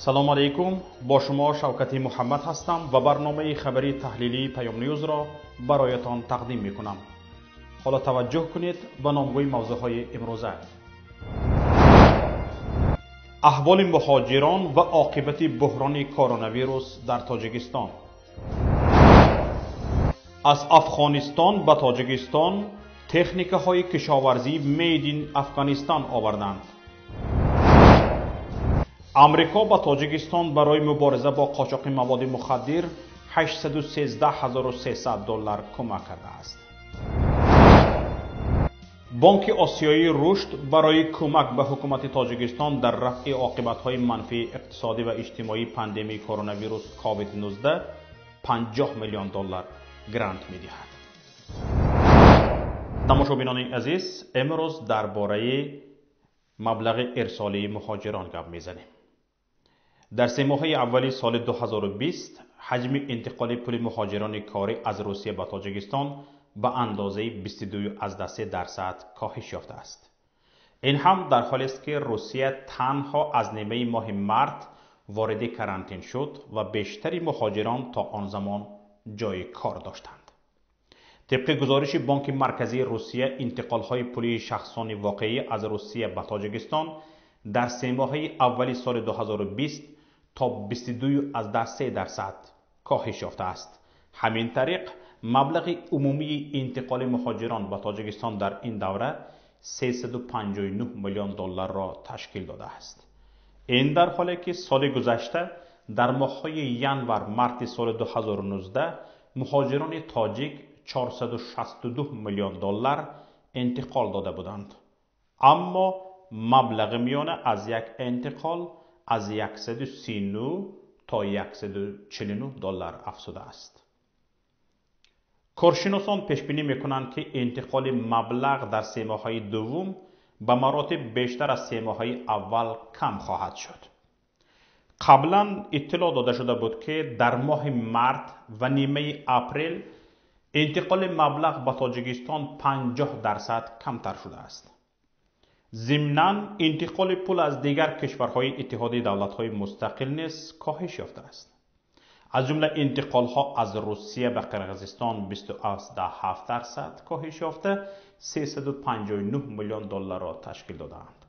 سلام علیکم، با شما شوکتی محمد هستم و برنامه خبری تحلیلی پیام نیوز را برایتان تقدیم می کنم. حالا توجه کنید به نامگوی موضوعهای امروزه. احوال مهاجران و عاقبت بحران کرونا ویروس در تاجیکستان. از افغانستان به تاجیکستان تکنیک های کشاورزی مید این افغانستان آوردند. امریکا به تاجیکستان برای مبارزه با قاچاق مواد مخدر $813,300 کمک کرده است. بانک آسیایی رشد برای کمک به حکومت تاجیکستان در رفع عاقبت‌های منفی اقتصادی و اجتماعی پاندمی کرونا ویروس کووید 19 $50 میلیون گرانت می‌دهد. تماشاچیان عزیز، امروز درباره مبلغ ارسالی مهاجران گپ می‌زنیم. در 3 ماه اولی سال 2020 حجم انتقال پول مهاجران کاری از روسیه به تاجیکستان به اندازه 22.3% کاهش یافته است. این هم در حالی است که روسیه تنها از نیمه ماه مارس وارد کرانتین شد و بیشتری مهاجران تا آن زمان جای کار داشتند. طبق گزارش بانک مرکزی روسیه، انتقال‌های پولی شخصانی واقعی از روسیه به تاجیکستان در 3 ماه اولی سال 2020 تا 22.3% کاهش یافته است. همین طریق مبلغ عمومی انتقال مهاجران به تاجیکستان در این دوره $359 میلیون را تشکیل داده است. این در حالی که سال گذشته در ماه‌های ژانویه مارس سال 2019 مهاجران تاجیک $462 میلیون انتقال داده بودند، اما مبلغ میانه از یک انتقال از 139 تا $149 افزوده است. کارشناسان پیش بینی میکنند که انتقال مبلغ در 3 ماه دوم به مراتب بیشتر از 3 ماه اول کم خواهد شد. قبلا اطلاع داده شده بود که در ماه مارس و نیمه اپریل انتقال مبلغ به تاجیکستان 50% کمتر شده است. ضمناً انتقال پول از دیگر کشورهای اتحادیه دولت‌های مستقل نیز کاهش یافته است. از جمله انتقال‌ها از روسیه به قرقیزستان 20.7% کاهش یافته $359 میلیون را تشکیل دادند.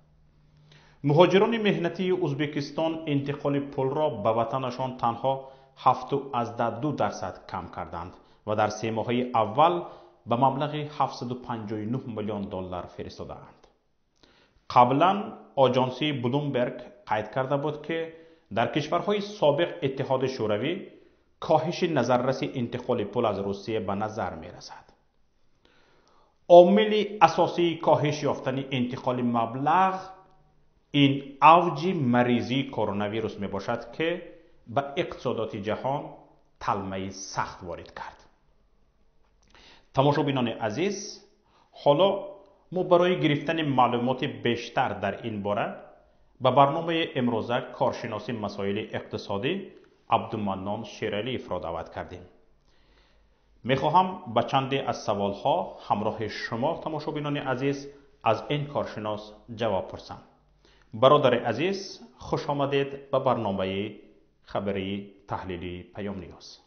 مهاجران مهنتی ازبکستان انتقال پول را به وطنشان تنها 7.2% کم کردند و در 3 ماه اول به مبلغ $759 میلیون فرستادند. قبلا آژانسی بلومبرگ قید کرده بود که در کشورهای سابق اتحاد شوروی کاهش نظررس انتقال پول از روسیه به نظر می رسد. عامل اساسی کاهش یافتن انتقال مبلغ این اوج مریضی کرونا ویروس می باشد که به اقتصادات جهان طلمه سخت وارد کرد. تماشاچیان عزیز، حالا ما برای گرفتن معلومات بیشتر در این باره به برنامه امروزه کارشناس مسائل اقتصادی عبدالمنان شیرعلی را دعوت کردیم. میخواهم به چند از سوالها همراه شما تماشاچیان عزیز از این کارشناس جواب پرسم. برادر عزیز، خوش آمدید به برنامه خبری تحلیلی پیام نیوز.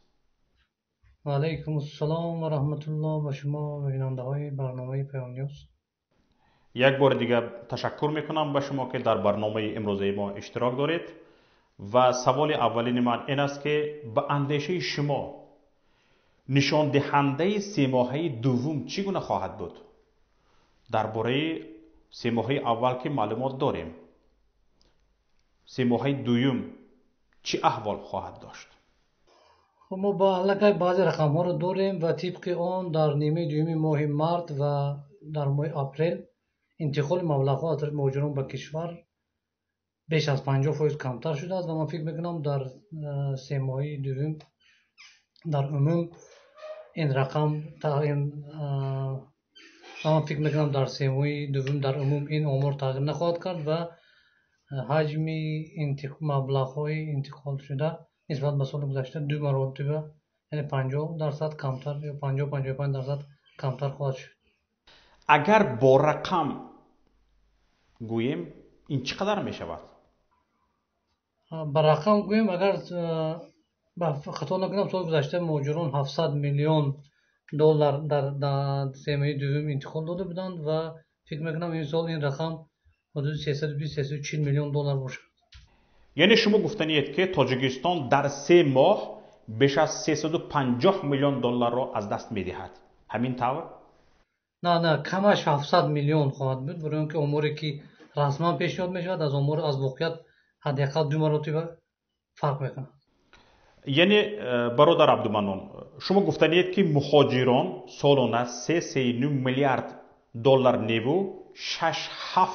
و علیکم السلام و رحمت الله به شما و بیننده های برنامه پیام نیوز. یک بار دیگر تشکر میکنم به شما که در برنامه امروزه ما اشتراک دارید و سوال اولین من این است که به اندیشه شما نشان دهنده 3 ماهه دوم چگونه خواهد بود؟ درباره 3 ماهه اول که معلومات داریم، 3 ماهه دوم چه احوال خواهد داشت؟ ما با علاقه بعضی رقم ها رو داریم و طبق آن در نیمه دوم ماه مارس و در ماه اپریل انتقال مبلغات مهاجران به کشور بیش از 50% کمتر شده است و من فکر میکنم در 3 ماه دوم در عموم این رقم من فکر میکنم در 3 ماه دوم در عموم این آمار تغییر نخواهد کرد و حجم مبلغ‌های انتقال شده نسبت به سال گذشته 2 مرتبه یعنی 50% کمتر یا 50-55% کمتر خواهد شد. اگر با رقم گوییم این چقدر می شود؟ به رقم گویم اگر خطا نکنم سال گذشته مهاجران 700 میلیون دلار در سه ماه دوم انتقال داده بودند و فکر میکنم این سال این رقم حدود 320-340 میلیون دلار باشد. یعنی شما گفتنید که تاجیکستان در 3 ماه بیش از 350 میلیون دلار را از دست میدهد. همین طور؟ نه کمش 700 میلیون خواهد بود، برای اینکه اموری که رسما پیشنهاد میشود از امور از واقعیت حداقل 2 مرتبه فرق میکنه. یعنی برادر عبدالمنان شما گفتنید که مهاجران سالانه 3.9 میلیارد دلار نیرو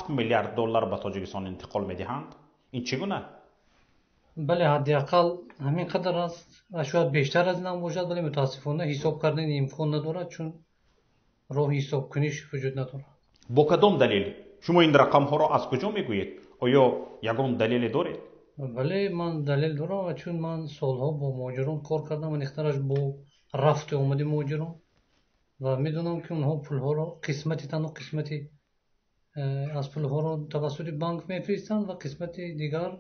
6-7 میلیارد دلار به تاجیکستان انتقال میدهند. این چگونه؟ بله حداقل همین قدر است و شاید بیشتر از این هم باشد، ولی متاسفانه حساب کردن امکان ندارد چون راه حساب کنیش وجود ندارد. با کدام دلیل؟ شما این رقم ها را از کجا میگویید؟ آیا یگان دلیل دارید؟ بله من دلیل دارم و چون من سالها با مهاجران کار کردم و نخترش با رفت آمد مهاجران و میدونم که اونها پولها را قسمتی تنها قسمتی از پولها را توسط بانک میفرستند و قسمت دیگر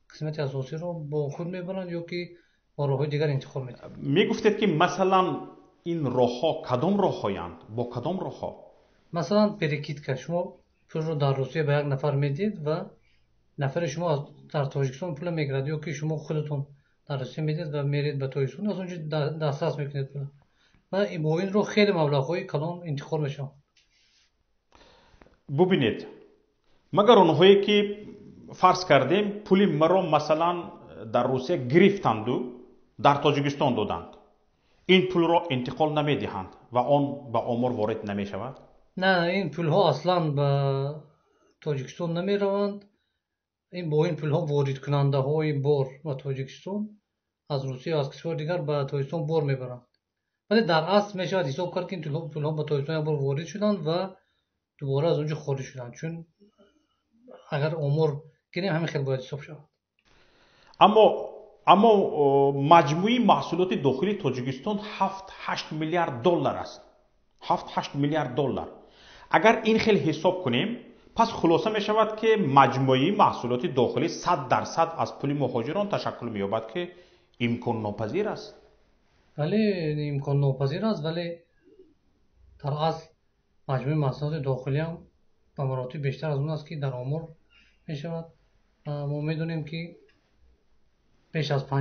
قسمت اساسی را با خود میبرند یا که با راههای دیگر انتقال میدن. میگفتید که مثلا این راه ها کدام راه هایند؟ با کدام راه ها؟ مثلا پریکیت که شما پول رو در روسیه به یک نفر میدید و نفر شما در تاجیکستان پول میگیرد یا که شما خودتون در روسیه میدید و میرید به تاجیکستان از اونجا دسترس میکنید پول و با این رو خیلی مبلغ‌های کلان انتقال میشه. ببینید مگر اونهایی که فرض کردیم پول مرا مثلا در روسیه گرفتند و در تاجیکستان دادند، این پول را انتقال نمیدهند و آن به آمار وارد نمی شود؟ نه این پول ها اصلا به تاجیکستان نمی روند. این با این پول ها وارد کننده های بار و تاجیکستان از روسیه و از کشور دیگر به تاجیکستان بار میبرند، ولی در اصل می شود حساب کرد که این پول ها به تاجیکستان یک بار وارد شدند و دوباره از اونجا خارج شدند، چون اگر امور گیریم همین خیلی باید حساب شود. اما مجموعی محصولات داخلی تاجیکستان 7-8 میلیارد دلار است. 7-8 میلیارد دلار. اگر این خیلی حساب کنیم پس خلاصه می شود که مجموعی محصولات داخلی 100% از پول مهاجران تشکل می یابد که امکان ناپذیر است. ولی امکان ناپذیر است، ولی در اصل مجموعی محصولات داخلی هم به مراتب بیشتر از اون است که در آمار می شود. ما میدونیم که بیش از 50%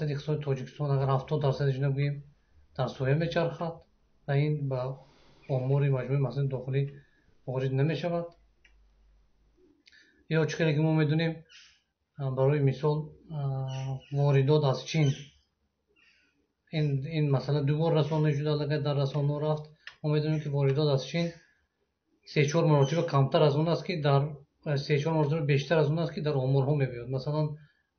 اقتصاد تاجیکستان اگر 70%ش نگوییم در سوریه میچرخد و این به آمار مجموعی محصولات داخلی وارد نمی شود. یا چیزی که ما میدونیم برای مثال واردات از چین این مسئله دوبار رسانه شده، اگر در رسانه رفت ما میدونیم که واردات از چین 3-4 مرتبه کمتر از اون است که در 3-4 مرتبه بیشتر از اون است که در آمارها میبیاد. مثلا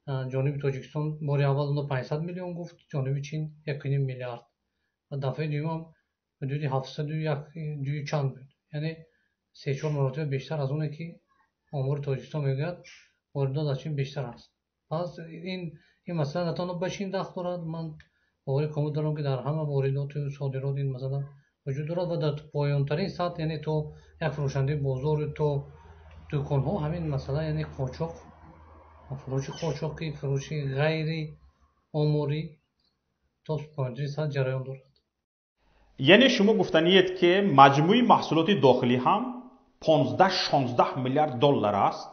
جانب تاجیکستان بار اول اون 500 میلیون گفت، جانب چین 1.5 میلیارد و دفعه دوم هم حدود 701 چند بود، یعنی 3-4 مرتبه بیشتر از اونه که آمار تاجیکستان میگوید واردات از چین بیشتر است. پس این مسئله نتانه به چین دخل دارد. من باور کامل دارم که در همه واردات و صادرات این مسئله وجود دارد و در پایان ترین سطح، یعنی تو یک فروشنده بازار تو دکان ها همین مسئله، یعنی قاچاق، فروش قاچاقی، فروش غیر آماری تا پایان ترین سطح جریان دارد. یعنی شما گفتنید که مجموعی محصولات داخلی هم 15-16 میلیارد دلار است؟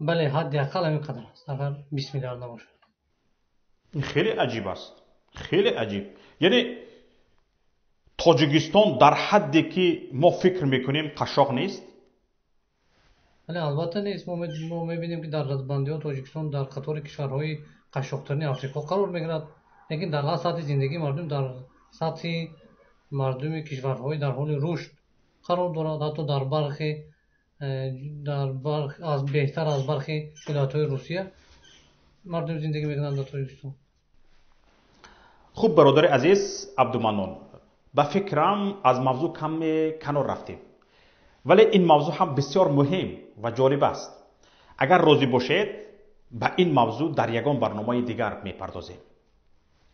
بله حداقل همین قدر است، اگر 20 میلیارد نباشد. این خیلی عجیب است، خیلی عجیب. یعنی تاجیکستان در حدی که ما فکر میکنیم قشاق نیست؟ بله البته نیست. ما میبینیم که در رزبندی ها تاجیکستان در قطار کشورهای قشاقترین افریقا قرار میگیرد، لیکن در اصل سطح زندگی مردم در سطح مردم کشورهای در حال رشد قرار دارد، حتی در برخی از بهتر از برخی ولایت‌های روسیه مردم زندگی میکنند در تاجیکستان. خوب برادر عزیز عبدالمنان، به فکرم از موضوع کم کنار رفتیم، ولی این موضوع هم بسیار مهم و جالب است. اگر راضی باشید به این موضوع در یگان برنامه دیگر میپردازیم.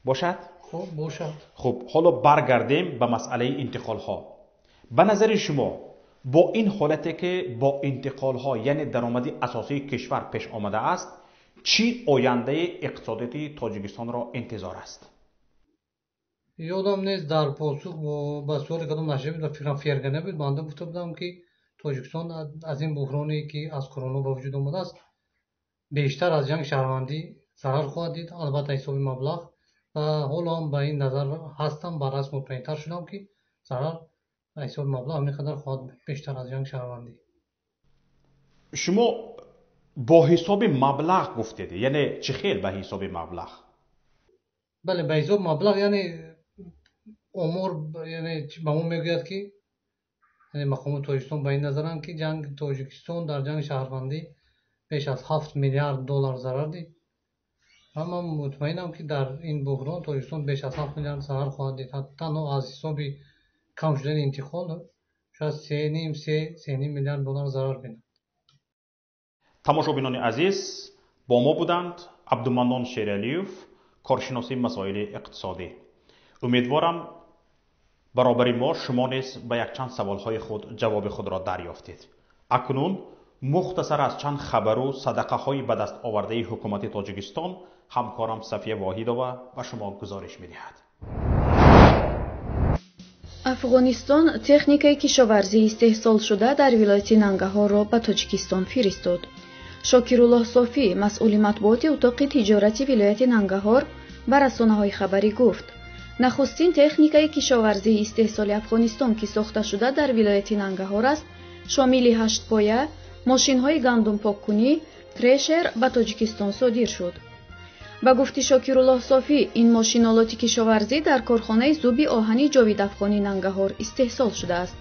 باشد؟ خب باشد. خب حالا برگردیم به مسئله انتقال ها. به نظر شما با این حالتی که با انتقال ها یعنی درآمدی اساسی کشور پیش آمده است، چی آینده اقتصادی تاجیکستان را انتظار است؟ یادم نیست در پاسخ به سوالی کدام نشده بود و فکرم فرگنه بود. بنده گفته بودم که تاجیکستان از این بحرانی که از کرونا به وجود آمده است بیشتر از جنگ شهروندی ضرر خواهد دید، البته حساب مبلغ، و حالا هم به این نظر هستم، بر اساس مطمئن‌تر شدم که ضرر به حساب مبلغ همینقدر خواهد بود، بیشتر از جنگ شهروندی. شما با حساب مبلغ گفتید، یعنی چه خیلی به حساب مبلغ؟ بله، به حساب مبلغ یعنی امور، یعنی به ما میگوید که یعنی مقام تاجیکستان به این نظرند که جنگ تاجیکستان در جنگ شهروندی بیش از 7 میلیارد دلار ضرر دید. اما مطمئنم که در این بحران تاجیکستان بیش از 7 میلیارد ضرر خواهد دید. تنها از حساب کم شدن انتقال شاید 3.5 میلیارد دلار ضرر بیند. تماشابینان عزیز، با ما بودند عبدالمنان شیرعلیوف، کارشناسی مسائل اقتصادی. امیدوارم برابر ما شما نیز به یک چند سوالهای خود جواب خود را دریافتید. اکنون مختصر از چند خبر و صدقه های به دست آورده حکومت تاجیکستان همکارم صفیه واحدова به شما گزارش می‌دهد. افغانستان تکنیکای کشاورزی استحصال شده در ولایت ننگرهار را به تاجیکستان فرستاد. شاکرالله صافی، مسئول مطبوعات اتاق تجارتی ولایت ننگرهار، به رسانه‌های خبری گفت: نخستین تکنیکای کشاورزی استحصال افغانستان که ساخته شده در ولایت ننگرهار است، شامل 8 پایه، ماشین‌های گندم پاک‌کنی، ترشر به تاجیکستان صادر شد. با گفته شاکرالله صافی، این ماشین‌آلات کشاورزی در کارخانه ذوب آهنی جاوید افغانی ننگرهار استحصال شده است.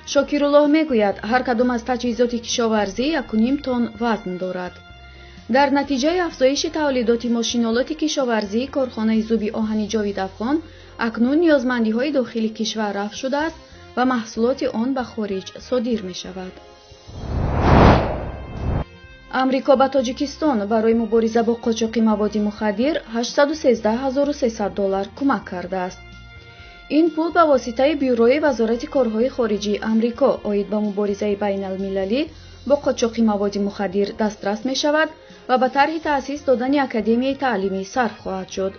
شاکرالله میگوید هر کدام از تجهیزات کشاورزی 1.5 تن وزن دارد. در نتیجه افزایش تولیدات ماشین‌آلات کشاورزی کارخانه ذوب آهنی جاوید افغان اکنون نیازمندی‌های داخلی کشور رفع شده است و محصولات آن به خارج صادر می‌شود. امریکا به تاجیکستان برای مبارزه با قاچاق مواد مخدر $813,300 کمک کرده است. این پول به واسطه بیوروی وزارت کارهای خارجی امریکا عاید به مبارزه بین المللی با قاچاق مواد مخدر دسترس می شود و به طرح تأسیس دادن اکادمی تعلیمی صرف خواهد شد.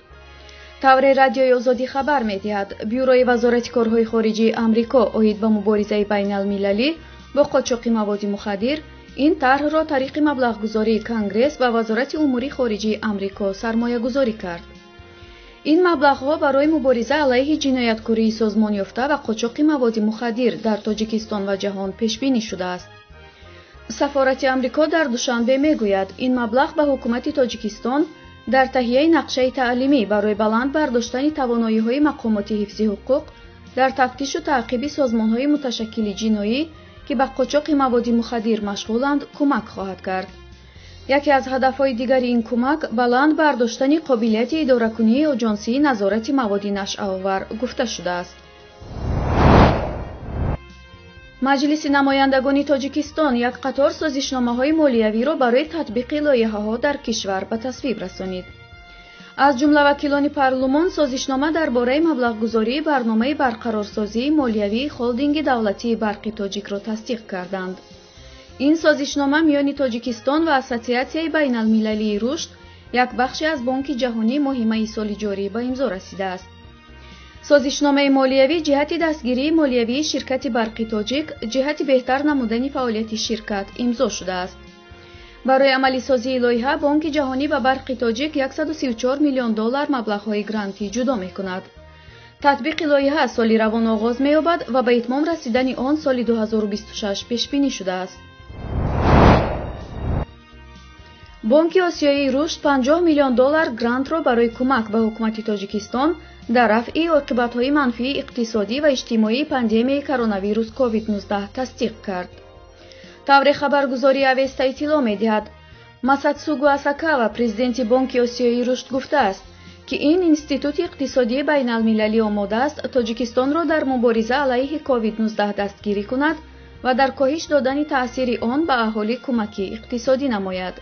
طور رادیوی آزادی خبر می دهد بیوروی وزارت کارهای خارجی امریکا عاید به مبارزه بین المللی با قاچاق مواد مخدر این طرح را طریق مبلغ گذاری کنگرس و وزارت امور خارجه امریکا سرمایه گذاری کرد. این مبلغ ها برای مبارزه علیه جنایتکاری سازمان یافته و قاچاق مواد مخدر در تاجیکستان و جهان پیش بینی شده است. سفارت امریکا در دوشنبه میگوید این مبلغ به حکومت تاجیکستان در تهیه نقشه تعلیمی برای بلند برداشتن توانایی های مقامات حفظ حقوق در تفتیش و تعقیب سازمان های متشکل جنایی که به قاچاق مواد مخدر مشغولند کمک خواهد کرد. یکی از هدفهای دیگر این کمک بلند برداشتن قابلیت اداره‌کنی آژانسی نظارت مواد نشئه‌آور گفته شده است. مجلس نمایندگان تاجیکستان یک قطار سازشنامه‌های مالیوی را برای تطبیق لایحه‌ها در کشور به تصویب رسانید. از جمله وکیلان پارلمان سازشنامه درباره مبلغ‌گذاری برنامه برقرارسازی مالیوی هلدینگ دولتی برق تاجیک را تصدیق کردند. این سازشنامه میان تاجیکستان و اسوسیاسیون بین المللی رشد، یک بخشی از بانک جهانی مهمه سال جاری به امضا رسیده است. سازشنامه مالیوی جهت دستگیری مالیوی شرکت برق تاجیک، جهت بهتر نمودن فعالیت شرکت امضا شده است. برای عملی سازی لایحه بانک جهانی به برق تاجیک $134 میلیون مبلغ‌های گرانتی جدا می‌کند. تطبیق لایحه سال روان آغاز می‌یابد و به اتمام رسیدن آن سال 2026 پیش بینی شده است. بانک آسیایی رشد $50 میلیون گرانت را برای کمک به حکومت تاجیکستان در رفع عاقبت‌های منفی اقتصادی و اجتماعی پاندمی کرونا ویروس کووید 19 تصدیق کرد. طور خبرگزاری اوستا اطلاع می‌دهد ماساتسوگو اساکاوا پرزیدنت بانک آسیایی رشد گفته است که این اینستیتوت اقتصادی بین المللی آماده است تاجیکستان را در مبارزه علیه کووید 19 دستگیری کند و در کاهش دادن تأثیر آن به اهالی کمکی اقتصادی نماید.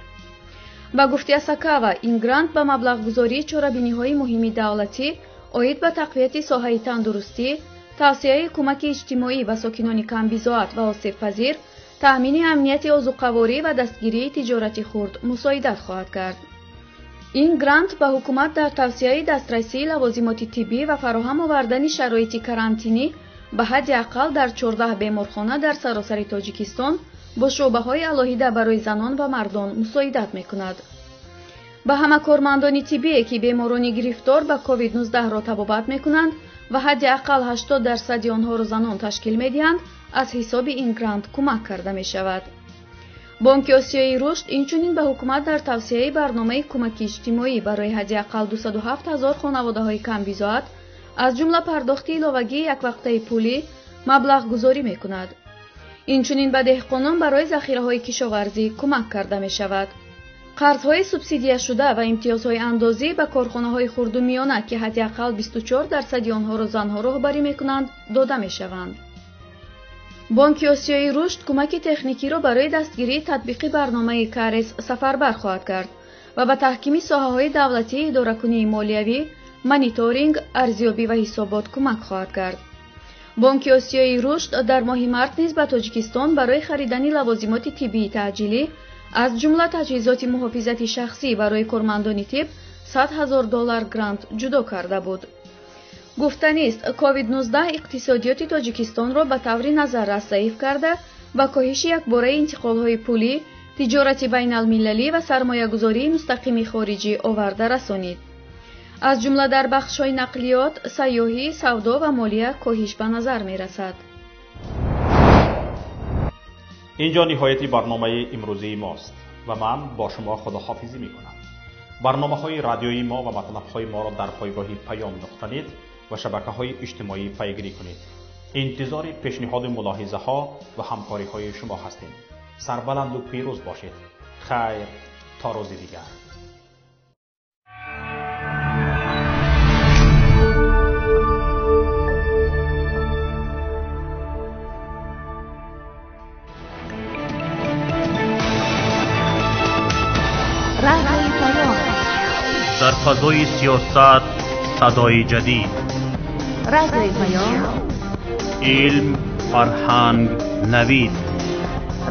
با گفته اساکاوا این گرانت به مبلغ گذاری چاره‌بینی‌های مهم دولتی عاید به تقویت ساحه تندرستی، توسعه کمک اجتماعی و ساکنان کم بضاعت و آسیب پذیر، تأمین امنیت عضوقواری و دستگیری تجارت خرد مساعدت خواهد کرد. این گرانت به حکومت در توسعه دسترسی لوازمات طبی و فراهم آوردن شرایط کرانتینی به حد اقل در 14 بیمارخانه در سراسر تاجیکستان با شعبه‌های علاهیده برای زنان و مردان مساعدت می‌کند. به همه کارمندان طبی که بیماران گرفتار به کووید 19 را طبابت می‌کنند و حد اقل 80% آنها را زنان تشکیل می‌دهند، از حساب این گرانت کمک کرده می‌شود. بانک آسیایی رشد اینچنین به حکومت در توسعه برنامه کمک اجتماعی برای حد اقل 207,000 خانواده‌های کم بی‌زائد از جمله پرداخت ایلاوگی یک وقته پولی مبلغ گذاری می‌کند. اینچنین به دهقانان برای ذخیره‌های کشاورزی کمک کرده می‌شود. قرض‌های سوبسیدیه شده و امتیازهای اندازی به کارخانه‌های خرد و میانه که حداقل 24% آنها را زنها راهبری می‌کنند داده می‌شوند. بانک آسیایی رشد کمک تکنیکی را برای دستگیری تطبیق برنامه کارس سفربر خواهد کرد و به تحکیم ساحه‌های دولتی اداره‌کنی مالیوی، مانیتورینگ، ارزیابی و حسابات کمک خواهد کرد. بانک آسیایی رشد در ماه مارس نیز به تاجیکستان برای خریدن لوازمات طبی تعجیلی از جمله تجهیزات محافظت شخصی برای کارمندان طب $100,000 گرانت جدا کرده بود. گفتنی است کووید 19 اقتصادیات تاجیکستان را به طور نظررس ضعیف کرده و کاهش یکباره انتقال‌های پولی، تجارت بین المللی و سرمایه‌گذاری مستقیم خارجی آورده رسانید. از جمله در بخش‌های نقلیات، سیاحی، سودا و مالیه کاهش به نظر می‌رسد. اینجا نهایت برنامه امروزی ماست و من با شما خداحافظی می‌کنم. برنامه‌های رادیویی ما و مطلب‌های ما را در پایگاه پیام نقطه نت و شبکه‌های اجتماعی پیگیری کنید. انتظار پیشنهاد ملاحظه‌ها و همکاری‌های شما هستیم. سربلند و پیروز باشید. خیر تا روز دیگر. رادیوی پیام در فضای سیاست صدای جدید. رادیوی پیام علم، فرهنگ، نوید.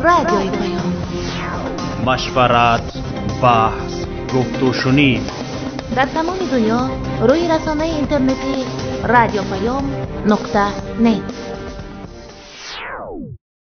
رادیوی پیام مشورت، بحث، گفت و شنید. در تمام دنیا روی رسانه اینترنتی رادیو پیام نقطه نت.